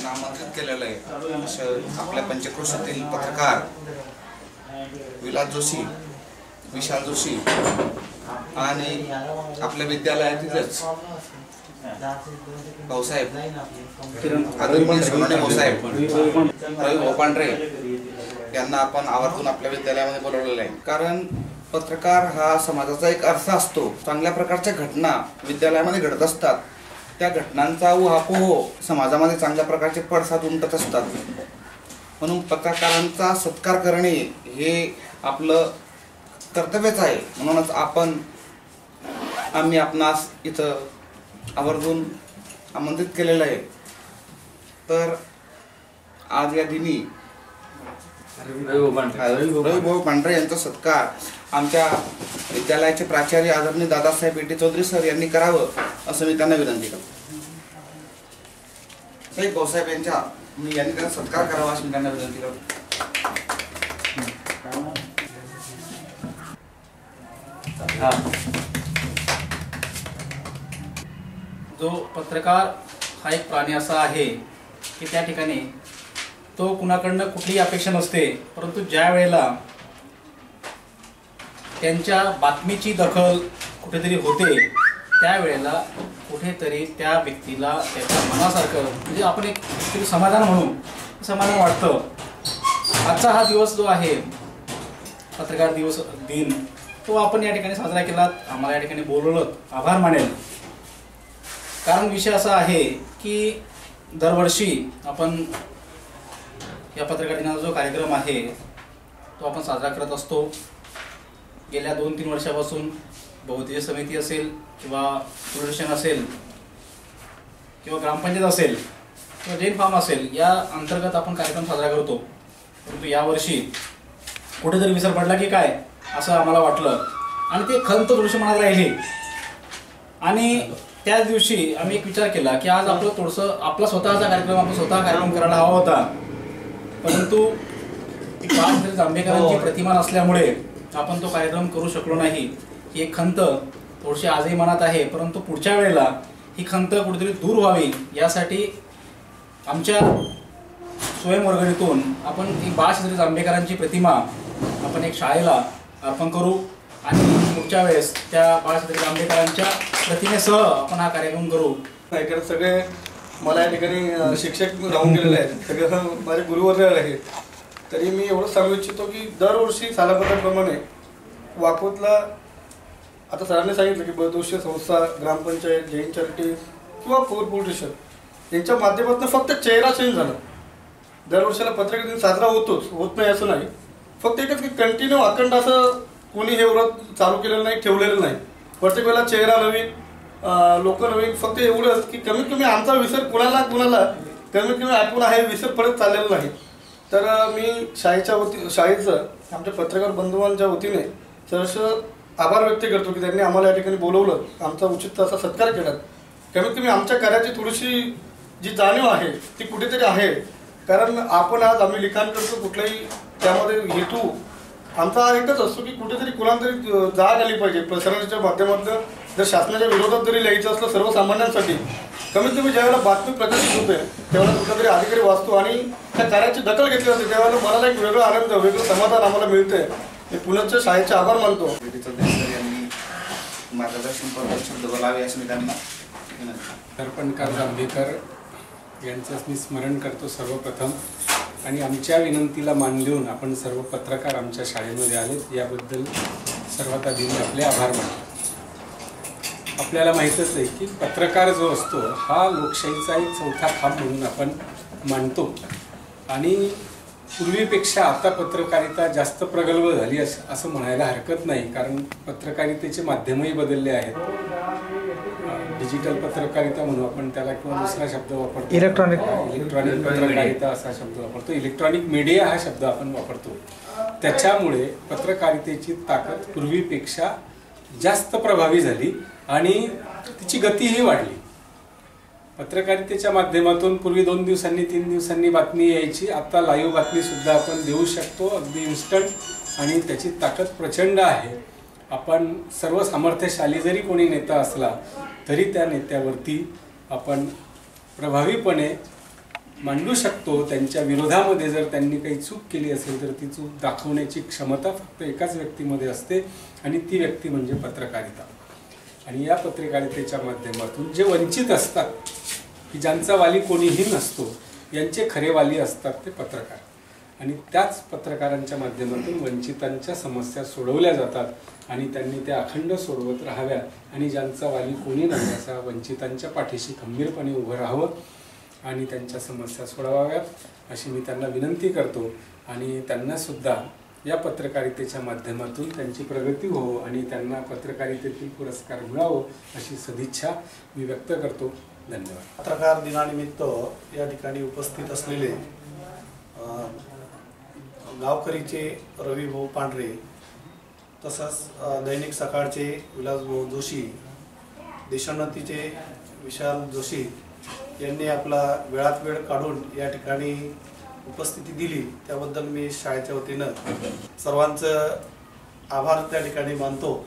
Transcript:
यांना आमंत्रित केलेलं आहे। आपल्या पंचक्रोशीतील पत्रकार विलास जोशी, विशाल जोशी आणि आपल्या विद्यालयातीलच भाऊसाहेब आदरणीय सोनवणे भाऊसाहेब रवी भोपांड्रे यांना आपण आवर्जून आपल्या विद्यालयामध्ये बोलवलेलं आहे। कारण पत्रकार हा समाजाचा एक अर्थ असतो। चांगल्या प्रकारच्या घटना विद्यालयामध्ये घडत असतात, त्या घटनांचा उहापोह समाजामध्ये चांगल्या प्रकारचे पडसाद उमटत असतात। म्हणून पत्रकारांचा सत्कार करणे हे आपलं कर्तव्यच आहे। म्हणूनच आम्ही आपणास इथं आवर्जून आमंत्रित केलेलं आहे। तर आज या दिनी रवी भोपांड्रे यांचा सत्कार आमच्या विद्यालयाचे प्राचार्य आदरणीय दादासाहेब बेटे चौधरी सर यांनी करावं असं मी त्यांना विनंती करतो। साहेब भाऊसाहेब यांनी त्यांचा सत्कार करावा अशी मी त्यांना विनंती करतो। जो पत्रकार हा एक प्राणी असा आहे की त्या ठिकाणी तो कुणाकडनं कुठलीही अपेक्षा नसते, परंतु ज्या वेळेला त्यांच्या बातमीची दखल कुठेतरी होते त्यावेळेला कुठेतरी त्या व्यक्तीला त्याच्या मनासारखं म्हणजे आपण एक समाधान म्हणू समाधान वाटतं। आजचा हा दिवस जो आहे पत्रकार दिवस दिन तो आपण या ठिकाणी साजरा केला, आम्हाला या ठिकाणी बोलवलं, आभार मानेल। कारण विषय असा आहे की दरवर्षी आपण या पत्रकार दिनाचा जो कार्यक्रम आहे तो आपण साजरा करत असतो। गेल्या 2-3 वर्षापासून बहुउद्देशीय समिती असेल किंवा दूरदर्शन असेल किंवा ग्रामपंचायत असेल किंवा जैन फार्म असेल या अंतर्गत आपण कार्यक्रम साजरा करतो। परंतु यावर्षी कुठेतरी विसर पडला की काय असं आम्हाला वाटलं आणि ते खंत थोडीशी मनात राहिली। आणि त्याच दिवशी आम्ही एक विचार केला की आज आपलं थोडंसं आपला स्वतःचा कार्यक्रम आपण स्वतः कार्यक्रम करायला हवा होता, परंतु बाळशास्त्री जांभेकरांची प्रतिमा नसल्यामुळे आपण तो कार्यक्रम करू शकलो नाही। ही एक खंत थोडीशी आजही मनात आहे, परंतु पुढच्या वेळेला ही खंत कुठेतरी दूर व्हावी यासाठी आमच्या स्वयंवर्गणीतून आपण एक बाळशास्त्री जांभेकरांची प्रतिमा आपण एक शाळेला अर्पण करू आणि पुढच्या वेळेस त्या बाळशास्त्री जांभेकरांच्या प्रतिमेसह आपण हा कार्यक्रम करू। कारण सगळे मला या ठिकाणी शिक्षक राहून गेलेले आहेत, सगळे माझे गुरुवर्य आहेत। तरी मी एवढं सांगू इच्छितो की दरवर्षी सालापत्राप्रमाणे वाकोतला आता सरांनी सांगितलं की बहुउद्देशीय संस्था, ग्रामपंचायत, जैन चॅरिटी किंवा पोलीस स्टेशन यांच्या माध्यमातून फक्त चेहरा चेंज झाला। दरवर्षाला पत्रकार दिन साजरा होत नाही असं नाही, फक्त एकच की कंटिन्यू अखंड असं कोणी हे व्रत चालू केलेलं नाही, ठेवलेलं नाही। प्रत्येक वेळेला चेहरा नवीन, लोक नवीन, फक्त एवढंच की कमीत कमी आमचा विसर कुणाला कमीत कमी आठवण आहे, विसर परत चाललेला नाही। तर मी शाळेचं आमच्या पत्रकार बंधुवांच्या वतीने सहर्ष आभार व्यक्त करतो की त्यांनी आम्हाला या ठिकाणी बोलवलं, आमचा उचित असा सत्कार केला। कमीत कमी आमच्या कार्याची थोडीशी जी जाणीव आहे ती कुठेतरी आहे। कारण आपण आज आम्ही लिखाण करतो, कुठलाही त्यामध्ये हेतू आमचा एकच असतो की कुठेतरी कुणाला तरी जाग आली पाहिजे प्रसारणाच्या माध्यमातून। जर शासनाच्या विरोधात जरी लिहायचं असलं सर्वसामान्यांसाठी, कमीत कमी ज्यावेळेला बातमी प्रकाशित होते त्यावेळेला कुठेतरी अधिकारी वाचतो आणि त्या कार्याची दखल घेतली जाते, त्यावेळेला मला एक वेगळा आनंद, वेगळं समाधान आम्हाला मिळतंय। मी पुण्याच्या शाळेचे आभार मानतो। यांनी मार्गदर्शन शब्द बोलावे असं मी त्यांना दर्पणकार जांभेकर यांचं मी स्मरण करतो सर्वप्रथम, आणि आमच्या विनंतीला मान देऊन आपण सर्व पत्रकार आमच्या शाळेमध्ये आलेत याबद्दल सर्वात आधी मी आपले आभार मानतो। आपल्याला माहीतच आहे की पत्रकार जो असतो हा लोकशाहीचा एक चौथा खांब म्हणून आपण मानतो आणि पूर्वीपेक्षा आता पत्रकारिता जास्त प्रगल्भ झाली असं म्हणायला हरकत नाही, कारण पत्रकारितेचे माध्यमही बदलले आहेत। डिजिटल पत्रकारिता म्हणू आपण त्याला किंवा दुसरा शब्द वापरतो, इलेक्ट्रॉनिक पत्रकारिता असा शब्द वापरतो, इलेक्ट्रॉनिक मीडिया हा शब्द आपण वापरतो। त्याच्यामुळे पत्रकारितेची ताकद पूर्वीपेक्षा जास्त प्रभावी झाली आणि तिची गतीही वाढली। पत्रकारितेच्या माध्यमातून पूर्वी 2 दिवसांनी 3 दिवसांनी बातमी यायची, आता लाईव्ह बातमी सुद्धा आपण देऊ शकतो अगदी इन्स्टंट, आणि त्याची ताकद प्रचंड आहे। आपण सर्व सामर्थ्यशाली जरी कोणी नेता असला तरी त्या नेत्यावरती आपण प्रभावीपणे मांडू शकतो. त्यांच्या विरोधामध्ये जर त्यांनी काही चूक केली असेल तर ती चूक दाखवण्याची क्षमता फक्त एकाच व्यक्तीमध्ये असते आणि ती व्यक्ती म्हणजे पत्रकारिता. आणि या पत्रकारितेच्या माध्यमातून जे वंचित असतात की ज्यांचा वाली कोणीही नसतो, यांचे खरे वाली असतात ते पत्रकार. आणि त्याच पत्रकारांच्या माध्यमातून वंचितांच्या समस्या सोडवल्या जातात आणि त्यांनी त्या अखंड सोडवत राहाव्यात. आणि ज्यांचा वाली कोणी नाही असा वंचितांच्या पाठीशी खंबीरपणे उभं राहावं आणि त्यांच्या समस्या सोडवाव्यात अशी मी त्यांना विनंती करतो. आणि त्यांनासुद्धा या पत्रकारितेच्या माध्यमातून त्यांची प्रगती हो आणि त्यांना पत्रकारितेतील पुरस्कार मिळावो अशी सदिच्छा मी व्यक्त करतो. धन्यवाद. पत्रकार दिनानिमित्त या ठिकाणी उपस्थित असलेले गावकरीचे रविभाऊ पांढरे, तसंच दैनिक सकाळचे विलासभाऊ जोशी, देशोन्नतीचे विशाल जोशी यांनी आपला वेळात वेळ काढून या ठिकाणी उपस्थिती दिली, त्याबद्दल मी शाळेच्या वतीनं सर्वांचं आभार त्या ठिकाणी मानतो.